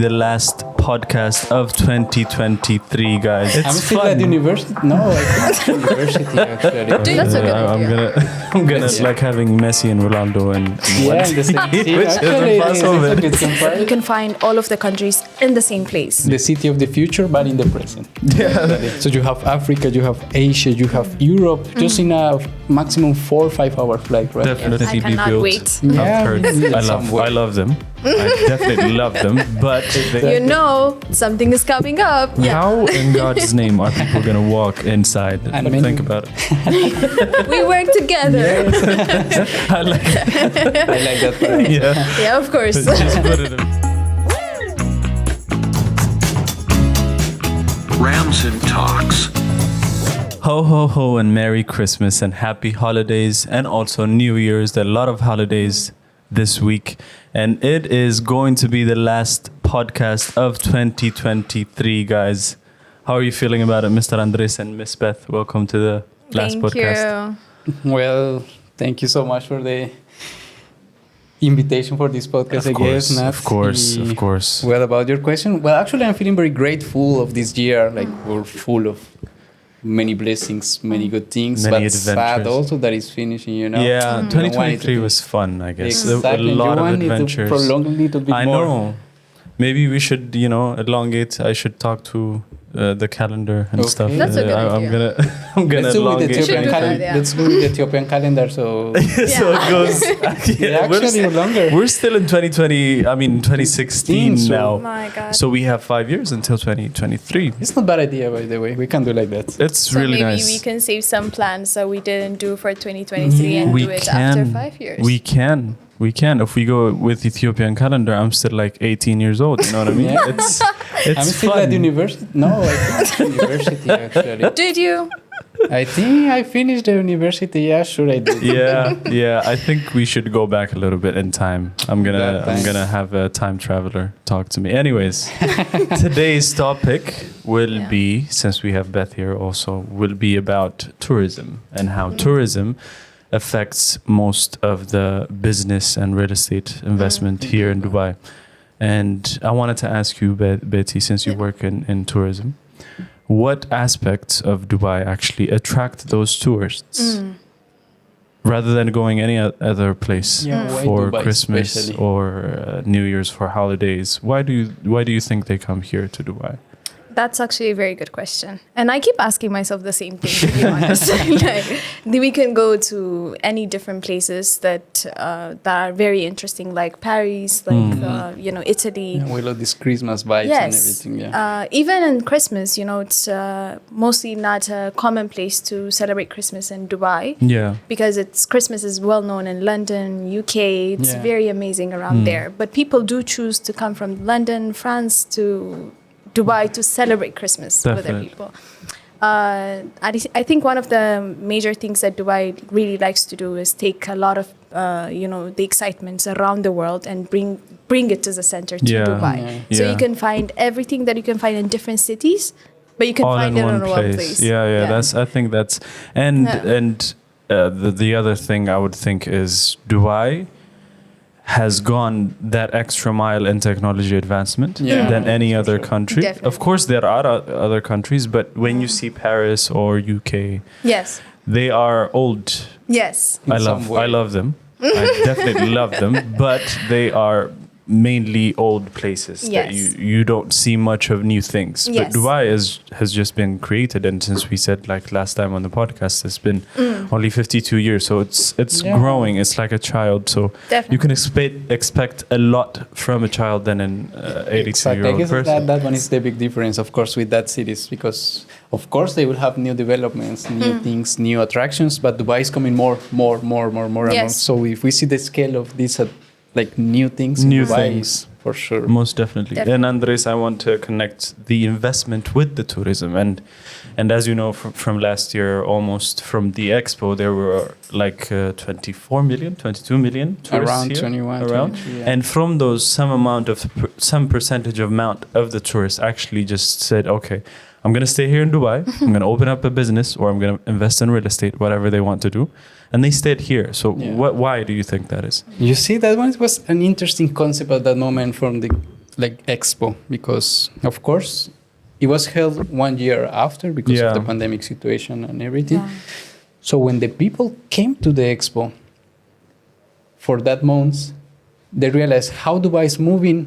the last podcast of 2023, guys. I'm still at university. No, I think university actually. That's a good idea. I'm gonna like having Messi and Ronaldo and in the same city. which Actually, is impossible. it's a good comparison. You can find all of the countries in the same place. The city of the future, but in the present. Yeah. So you have Africa, you have Asia, you have Europe, just in a maximum 4 or 5 hour flight, right? Definitely I be cannot built. wait. Yeah, I've heard. I love them. I definitely love them, but You know, something is coming up. how in God's name are people gonna walk inside? And Think about it. We work together. I like it. I like that part. Yeah. Yeah, of course. Just put it in. Ramzin Talks. Ho ho ho and Merry Christmas and Happy Holidays and also New Year's. There are a lot of holidays this week and it is going to be the last podcast of 2023, guys. How are you feeling about it, Mr. Andres and Miss Beth? Welcome to the last Thank podcast. you. Well, thank you so much for the invitation for this podcast, I guess. Nat. Of course. Well, about your question, well, actually, I'm feeling very grateful of this year. Like, we're full of many blessings, many good things, Many but sad adventures. also that it's finishing, you know? Yeah, You don't want it 2023 to was fun, I guess. Exactly. A lot You of want it to adventures. prolong a little bit I more. know. Maybe we should, elongate. I should talk to the calendar and Okay. stuff. That's a good I'm idea. I'm gonna Let's do with the elongate. should Ethiopian do that, calendar. yeah. Let's go with the Ethiopian calendar. So So it goes. yeah, we're, actually longer. we're still in 2020. I mean 2016 so- now. Oh my God. So we have 5 years until 2023. It's not a bad idea, by the way. We can do like that. It's So really maybe nice. we can save some plans that we didn't do for 2023 and We do it can. after 5 years. We can. We can. If we go with Ethiopian calendar, I'm still like 18 years old. You know what I mean? Yeah. It's I'm still fun. at university. No, I think university actually. Did you? I think I finished the university. Yeah, sure I did. Yeah. I think we should go back a little bit in time. I'm That time. gonna have a time traveler talk to me. Anyways, today's topic will Yeah. be, since we have Beth here also, will be about tourism and how tourism affects most of the business and real estate investment here in Dubai. And I wanted to ask you, Betty, since you work in tourism, what aspects of Dubai actually attract those tourists rather than going any other place Yeah, why for Dubai Christmas especially? or New Year's for holidays? Why do you think they come here to Dubai? That's actually a very good question. And I keep asking myself the same thing, to be honest. Like, we can go to any different places that are very interesting, like Paris, like, Italy. Yeah, we love these Christmas vibes and everything. Yeah. Even in Christmas, it's mostly not a common place to celebrate Christmas in Dubai. Yeah. Because Christmas is well known in London, UK. It's Yeah. very amazing around there. But people do choose to come from London, France to Dubai to celebrate Christmas with their Definitely. people. I think one of the major things that Dubai really likes to do is take a lot of the excitements around the world and bring it to the center to Yeah. Dubai. Yeah. So Yeah. you can find everything that you can find in different cities, but you can All find in it one in one place. Yeah. I think that's and Yeah. the other thing I would think is Dubai has gone that extra mile in technology advancement Yeah. than any other sure. country. Definitely. Of course, there are other countries, but when you see Paris or UK, Yes. they are old. Yes. In I some way. love them. I definitely love them, but they are mainly old places that Yes. you don't see much of new things. But Yes. Dubai has just been created, and since we said like last time on the podcast, it's been only 52 years, so it's Yeah. growing. It's like a child, so Definitely. you can expect a lot from a child than an 82 Exactly. year I old guess person. that one is the big difference, of course, with that cities, because of course they will have new developments, new things, new attractions, but Dubai is coming more and more. Yes. So if we see the scale of these like new things, in New Dubai, things. for sure. Most definitely. Definitely. And Andres, I want to connect the investment with the tourism. And as you know, from last year, almost from the expo, there were like 24 million, 22 million tourists Around here. 21, Around. 22, yeah. And from those, some percentage amount of the tourists actually just said, okay, I'm going to stay here in Dubai. I'm going to open up a business, or I'm going to invest in real estate, whatever they want to do. And they stayed here. So Yeah. why do you think that is? You see, that one was an interesting concept at that moment from the like expo, because of course it was held 1 year after because of the pandemic situation and everything. Yeah. So when the people came to the expo for that month, they realized how Dubai is moving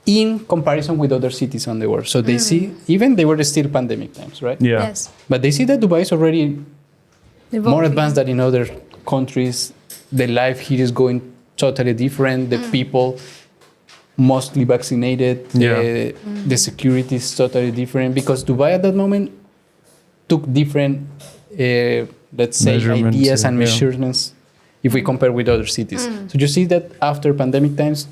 in comparison with other cities on the world. So they see, even they were still pandemic times, right? Yeah. Yes. But they see that Dubai is already more Evolving. advanced than in other countries. The life here is going totally different. The people mostly vaccinated. Yeah. The security is totally different because Dubai at that moment took different, let's say, Measurements, ideas and yeah. measurements if we compare with other cities. So you see that after pandemic times,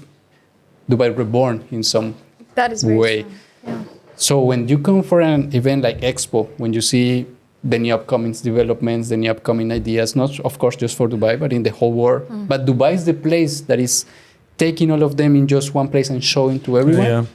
Dubai reborn in some That is very way. true. Yeah. So when you come for an event like Expo, when you see the new upcoming developments, the new upcoming ideas, not of course just for Dubai, but in the whole world. But Dubai is the place that is taking all of them in just one place and showing to everyone. Yeah.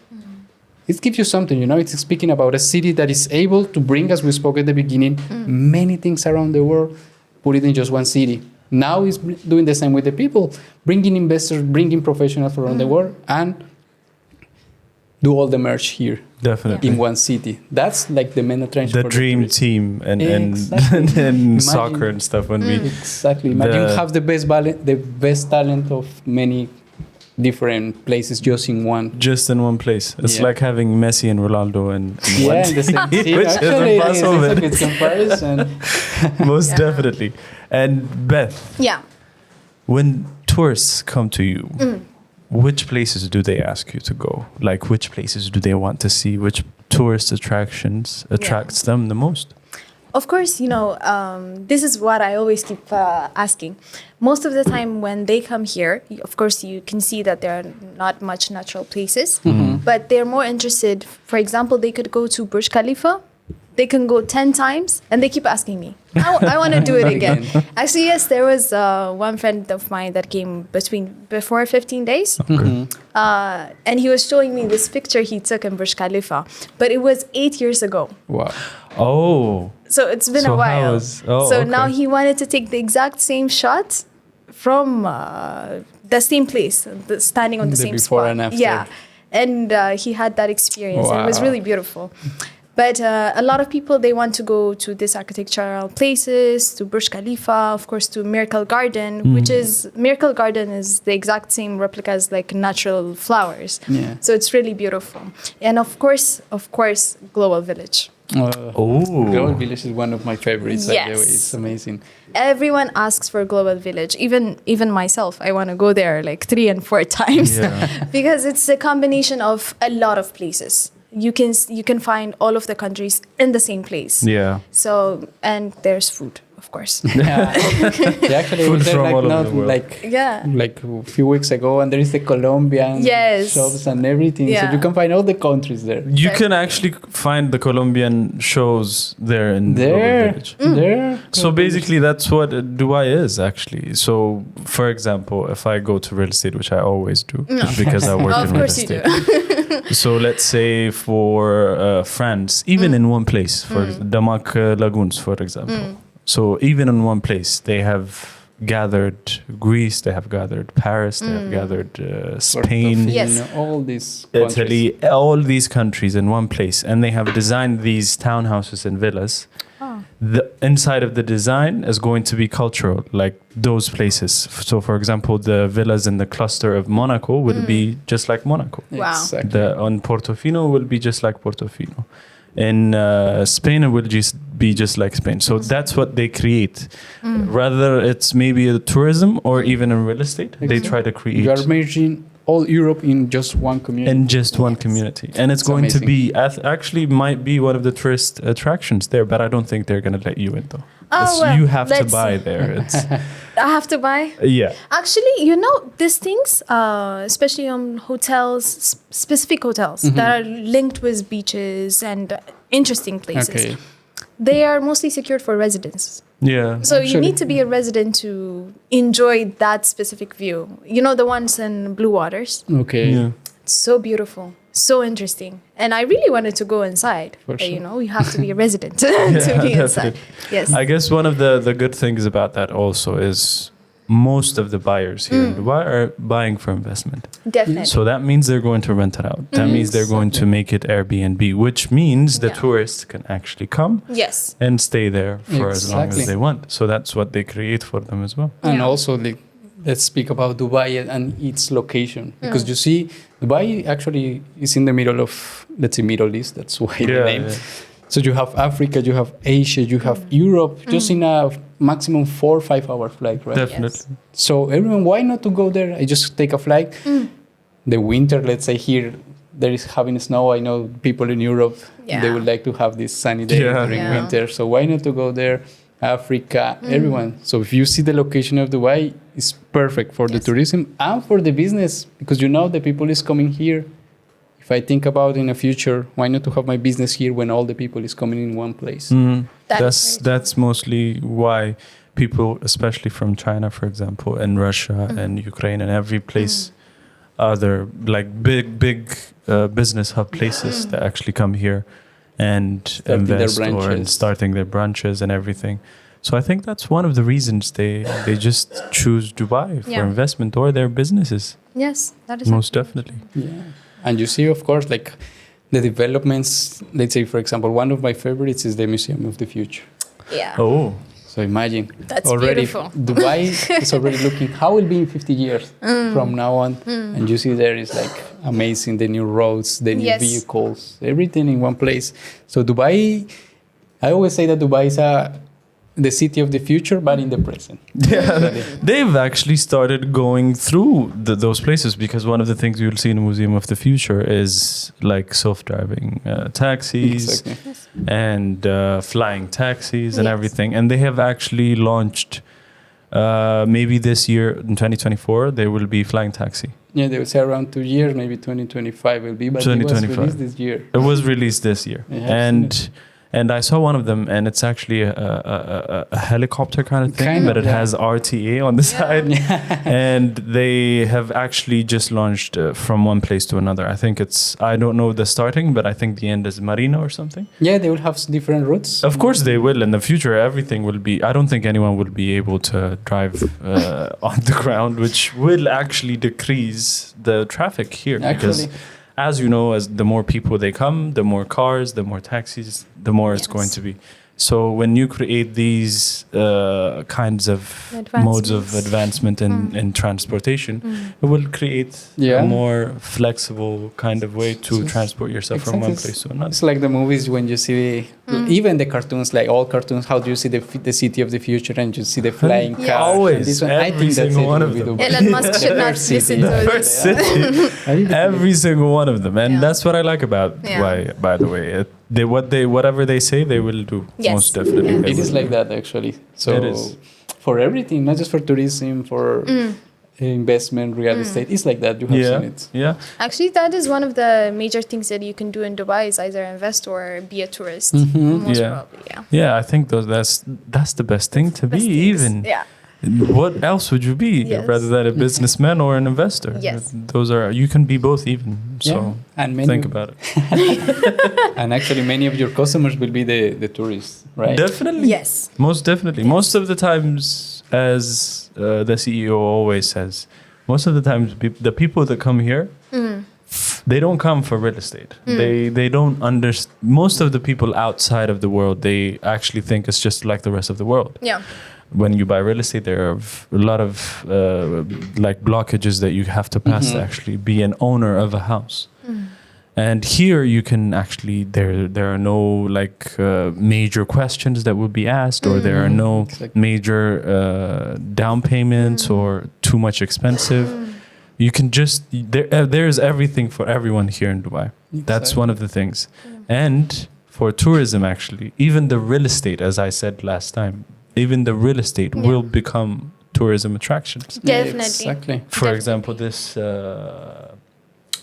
It gives you something, you know. It's speaking about a city that is able to bring, as we spoke at the beginning, many things around the world, put it in just one city. Now it's doing the same with the people, bringing investors, bringing professionals from around the world, and do all the merge here Definitely. in one city. That's like the main attraction. The for dream tourists. team and Exactly. and Imagine- soccer and stuff when we Exactly. Imagine The- have the best talent of many different places just in one. just in one place. It's Yeah. like having Messi and Ronaldo in one Yeah, in the same team. Which is Actually, it's impossible. a good comparison. Most Yeah. definitely. And Beth, Yeah. when tourists come to you, which places do they ask you to go? Like, which places do they want to see? Which tourist attractions attracts them the most? Of course, this is what I always keep asking. Most of the time when they come here, of course, you can see that there are not much natural places, but they're more interested. For example, they could go to Burj Khalifa. They can go 10 times and they keep asking me, I want to do it again. Actually, yes, there was one friend of mine that came before 15 days. And he was showing me this picture he took in Burj Khalifa, but it was 8 years ago. Wow. Oh, So it's been So a while. how is- oh, so okay. now he wanted to take the exact same shot from the same place, standing on the The same before spot. and after. Yeah, and he had that experience. And it was Wow. really beautiful. But a lot of people, they want to go to these architectural places, to Burj Khalifa, of course, to Miracle Garden, which is, Miracle Garden is the exact same replica as like natural flowers. Yeah. So it's really beautiful. And of course, Global Village. Global Village is one of my favorites. By the way. Yes. It's amazing. Everyone asks for Global Village. Even myself, I want to go there like 3 and 4 times Yeah. because it's a combination of a lot of places. You can find all of the countries in the same place. yeah. So, and there's food, of course. Yeah. Actually, Food we were from like all over not the world. Yeah. like a few weeks ago, and there is the Colombian Yes. shops and everything. So Yeah. you can find all the countries there. You can actually find the Colombian shows there in Global There, Village. there. So basically, that's what Dubai is actually. So, for example, if I go to real estate, which I always do, because I work Of in real course you estate. do. So let's say for France, even in one place, for Damak Lagoons, for example. So even in one place, they have gathered Greece, they have gathered Paris, they have gathered Spain, Portofino, Yes. all these Italy, all these countries in one place, and they have designed these townhouses and villas. The inside of the design is going to be cultural, like those places. So, for example, the villas in the cluster of Monaco will be just like Monaco. countries. Wow. Exactly. The on Portofino will be just like Portofino. In Spain, it will just be just like Spain. So that's what they create. Rather, it's maybe a tourism or even in real estate, they try to create You are merging all Europe in just one community. in just one community, and it's going to be actually might be one of the tourist attractions there. But I don't think they're going to let you in though. Well, You have to let's buy see. there. It's, I have to buy. yeah. Actually, these things, especially on hotels, specific hotels that are linked with beaches and interesting places, Okay. they are mostly secured for residents. Yeah. So you Actually- need to be a resident to enjoy that specific view. You know, the ones in Blue Waters? Okay. Yeah. It's so beautiful, so interesting. And I really wanted to go inside. For But, sure. you have to be a resident to be inside. definitely. Yes. I guess one of the good things about that also is most of the buyers here in Dubai are buying for investment. Definitely. So that means they're going to rent it out. That means they're going to make it Airbnb, which means the Yeah. tourists can actually come Yes. and stay there for as long as Exactly. they want. So that's what they create for them as well. And Yeah. also, like, let's speak about Dubai and its location. Because you see, Dubai actually is in the middle of, let's say, Middle East. That's why the name. So you have Africa, you have Asia, you have Europe, just in a maximum 4 or 5 hour flight, right? Definitely. So everyone, why not to go there? I just take a flight. The winter, let's say here, there is having snow. I know people in Europe, Yeah. they would like to have this sunny day Yeah. during Yeah. winter. So why not to go there? Africa, everyone. So if you see the location of Dubai, it's perfect for the Yes. tourism and for the business, because you know the people is coming here. If I think about in the future, why not to have my business here when all the people is coming in one place? That is That's mostly why people, especially from China, for example, and Russia and Ukraine and every place, other like big business hub places that actually come here and Starting their invest or branches. starting their branches and everything. So I think that's one of the reasons they just choose Dubai for Yeah. investment or their businesses. Yes, that is Most definitely. Yeah. And you see, of course, like the developments, let's say, for example, one of my favorites is the Museum of the Future. Yeah. Oh, So imagine That's already beautiful. Dubai is already looking how will be in 50 years from now on. And you see there is like amazing, the new roads, the new Yes. vehicles, everything in one place. So Dubai, I always say that Dubai is the city of the future, but in the present. yeah. They've actually started going through those places because one of the things you'll see in the Museum of the Future is like self-driving taxis Exactly. and flying taxis and Yes. everything. And they have actually launched maybe this year in 2024 there will be flying taxi. Yeah, they will say around 2 years, maybe 2025 will be, but it was 2025. released this year. It was released this year, I have seen and I saw one of them, and it's actually a helicopter kind of thing, Kind but of, it yeah. has RTA on the side, and they have actually just launched from one place to another. I think it's I don't know the starting, but I think the end is Marina or something. Yeah, they will have different routes. Of course, they will in the future. Everything will be. I don't think anyone will be able to drive on the ground, which will actually decrease the traffic here because. Actually. As you know, as the more people they come, the more cars, the more taxis, the more it's Yes. going to be. So when you create these kinds of modes of advancement in transportation, it will create Yeah. a more flexible kind of way to transport yourself from one Exactly. place to another. It's like the movies when you see even the cartoons, like all cartoons. How do you see the city of the future and you see the flying Yeah. cars? Always. This one, I Every think that's single it one will of be them. Dubai. Elon Musk should The not first listen city. to First this. city, every single one of them, and Yeah. that's what I like about Yeah. Dubai. By the way, whatever they say, they will do. Yes. Most definitely, Yeah. they It is will like do. that actually. So It is. for everything, not just for tourism, for investment, real estate. It's like that. You have seen it. Yeah. Actually, that is one of the major things that you can do in Dubai is either invest or be a tourist. Most Yeah. probably, yeah. Yeah, I think that's the best thing to be. Best things. Even Yeah. what else would you be Yes. rather than a businessman or an investor? Yes. Those are you can be both even. So Yeah. And many, think about it. and actually many of your customers will be the tourists, right? Definitely. Yes. Most definitely. Most of the times, as the CEO always says, most of the times the people that come here, they don't come for real estate. They don't understand. Most of the people outside of the world, they actually think it's just like the rest of the world. Yeah. When you buy real estate, there are a lot of like blockages that you have to pass to actually be an owner of a house. And here you can actually there are no like major questions that will be asked, or there are no Exactly. major down payments or too much expensive. You can just there's everything for everyone here in Dubai. That's one of the things. And for tourism, actually, even the real estate, as I said last time, even the real estate will become tourism attractions. Definitely. Exactly. For example, this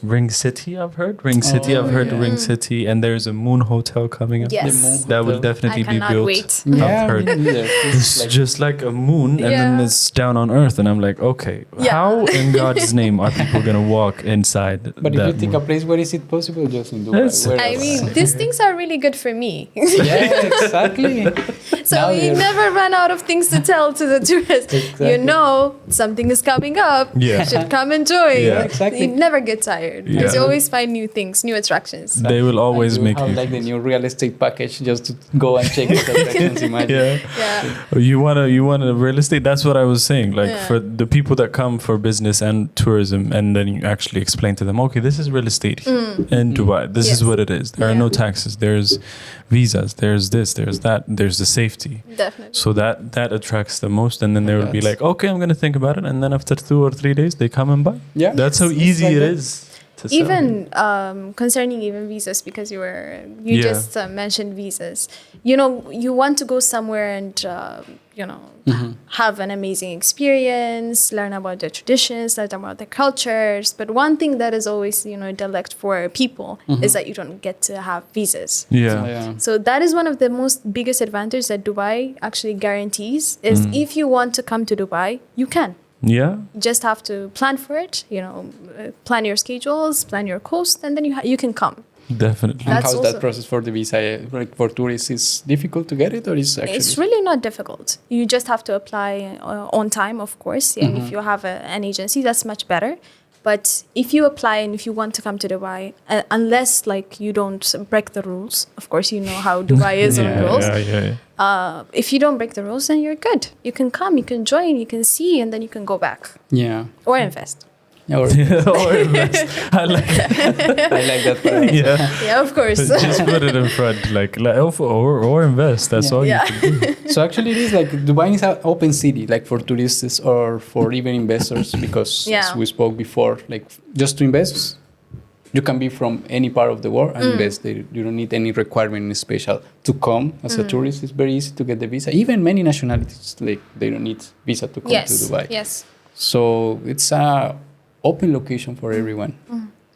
Ring City, I've heard. Ring City, I've heard Ring City, and there's a moon hotel coming up. Yes. The moon That will hotel. definitely I be cannot built. wait. Yeah, heard. me neither. It's just like a moon, and then Yeah. it's down on Earth, and I'm like, okay, Yeah. how in God's name are people gonna walk inside? But if that you think moon? a place where is it possible, just in Dubai. Yes. Where I else? mean, these things are really good for me. Yeah, exactly. So Now we you're- never run out of things to tell to the tourists. Exactly. You know, something is coming up. Yeah. You should come and join. Yeah. Exactly. You never get tired because you Yeah. always find new things, new attractions. They will always And make have you. like the new real estate package just to go and check the attractions. Imagine. Yeah. Yeah. You want a real estate? That's what I was saying. Like Yeah. for the people that come for business and tourism, and then you actually explain to them, okay, this is real estate in Dubai. This is Yes. what it is. There are Yeah. no taxes. There's visas. There's this. There's that. There's the safety. Definitely. So that attracts the most, and then they will be That's- like, okay, I'm gonna think about it, and then after 2 or 3 days, they come and buy. Yeah. That's how It's easy like it that. is. To sell. Even concerning even visas, because you Yeah. just mentioned visas. You know, you want to go somewhere and have an amazing experience, learn about their traditions, learn about their cultures. But one thing that is always the elect for people is that you don't get to have visas. Yeah. Yeah. So that is one of the most biggest advantages that Dubai actually guarantees is if you want to come to Dubai, you can. Yeah. You just have to plan for it, plan your schedules, plan your cost, and then you can come. Definitely. And That's how's also- that process for the visa? Like for tourists, is difficult to get it, or is actually? It's really not difficult. You just have to apply on time, of course. And if you have an agency, that's much better. But if you apply and if you want to come to Dubai, unless like you don't break the rules, of course you know how Dubai is on rules. Yeah. If you don't break the rules, then you're good. You can come, you can join, you can see, and then you can go back Yeah. or invest. Or, Or invest. I like I like that. Part. Yeah. Yeah, of course. Just put it in front, or invest. That's all Yeah. you can do. So actually, it is like Dubai is an open city, like for tourists or for even investors, because Yeah. as we spoke before, like just to invest, you can be from any part of the world and invest. You don't need any requirement special to come as a tourist. It's very easy to get the visa. Even many nationalities, like they don't need visa to come to Dubai. Yes. So it's a open location for everyone.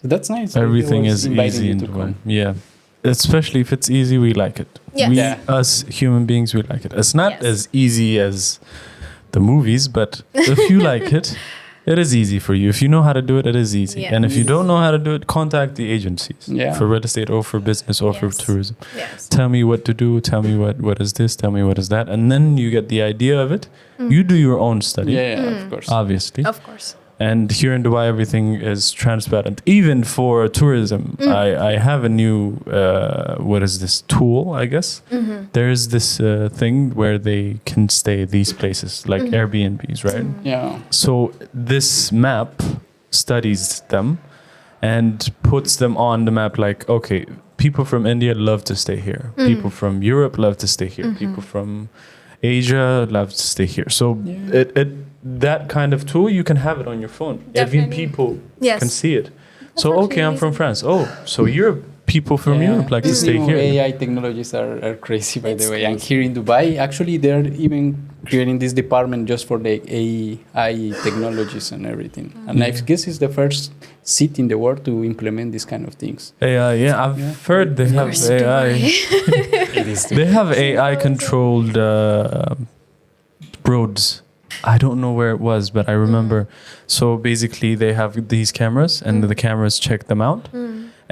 So that's nice. Everything Everyone's is inviting easy you in to Dubai. come. Yeah. Especially if it's easy, we like it. Yes. We, Yeah. us human beings, we like it. It's not Yes. as easy as the movies, but if you like it, it is easy for you. If you know how to do it, it is easy. Yeah. And if you don't know how to do it, contact the agencies Yeah. for real estate or for business or for Yes. tourism. Yes. Tell me what to do. Tell me what is this. Tell me what is that. And then you get the idea of it. You do your own study, Yeah, of course. obviously. Of course. And here in Dubai, everything is transparent. Even for tourism, I have a new, what is this, tool, I guess? There is this thing where they can stay these places, like Airbnbs, right? Yeah. So this map studies them and puts them on the map like, okay, people from India love to stay here. People from Europe love to stay here. People from Asia love to stay here. So that kind of tool, you can have it on your phone. Even Definitely. people Yes. can see it. That's So, okay, actually I'm from amazing. France. Oh, so Europe, people from Yeah. Europe like to These stay new here. AI technologies are crazy, by It's the way. And crazy. here in Dubai, actually, they're even creating this department just for the AI technologies and everything. And I guess it's the first city in the world to implement these kind of things. AI, yeah, I've Yeah. heard they have course, AI. It is. They have AI controlled roads. I don't know where it was, but I remember. So basically, they have these cameras, and the cameras check them out.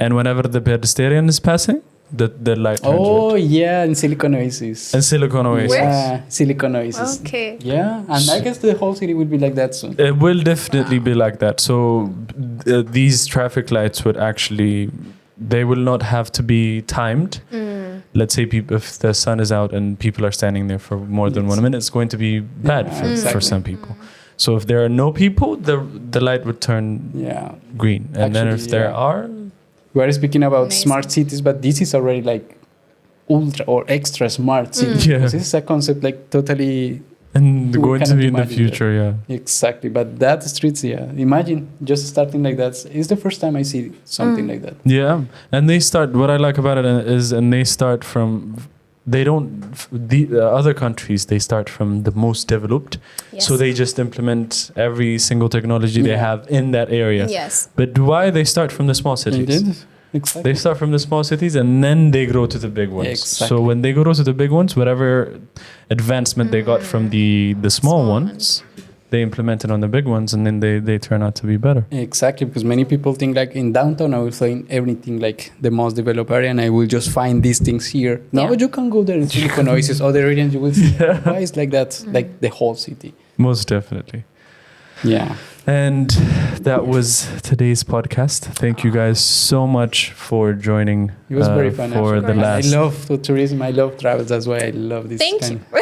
And whenever the pedestrian is passing, the light turns Oh, red. yeah, in Silicon Oasis. And Silicon Oasis. Where? Yeah, Silicon Oasis. Okay. Yeah, and I guess the whole city will be like that soon. It will definitely be like that. So these traffic lights would actually, they will not have to be timed. Let's say if the sun is out and people are standing there for more than 1 minute, it's going to be bad Yeah, for exactly. some people. So if there are no people, the light would turn Yeah. green. And then Actually, if there yeah. are, We are speaking about Amazing. smart cities, but this is already like ultra or extra smart city. Yeah. Because this is a concept like totally and We going to cannot be in the imagine future, yeah. exactly. But that streets, yeah. Imagine just starting like that. It's the first time I see something like that. Yeah, and they start. What I like about it is, and they start from they don't. The other countries, they start from the most developed, so Yes. they just implement every single technology they Yeah. have in that area. Yes. But Dubai, they start from the small cities. Indeed. Exactly. They start from the small cities and then they grow to the big ones. Exactly. So when they grow to the big ones, whatever advancement they got from the small Small ones, they implement it on the big ones, and then they turn out to be better. Exactly, because many people think like in downtown I will find everything like the most developed area and I will just find these things here. No, Yeah. you can go there in Silicon Oasis, other areas you will see why it's like that, like the whole city. Most definitely. Yeah. And that was today's podcast. Thank you guys so much for joining. It was very fun. for actually. the And last. I love the tourism. I love travels. That's why I love this. Thank kind. you.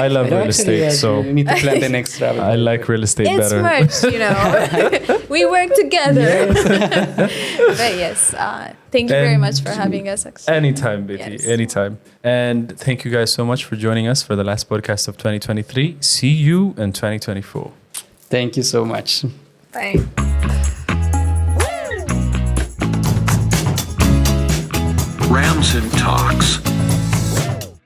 I love No, real actually, estate, so we need to plan the next travel. I like real estate It's better. merged, you know. We work together. But yes, thank you very And much for having us. Anytime, Betty. Yes. Anytime. And thank you guys so much for joining us for the last podcast of 2023. See you in 2024. Thank you so much. Bye. Ramzin Talks.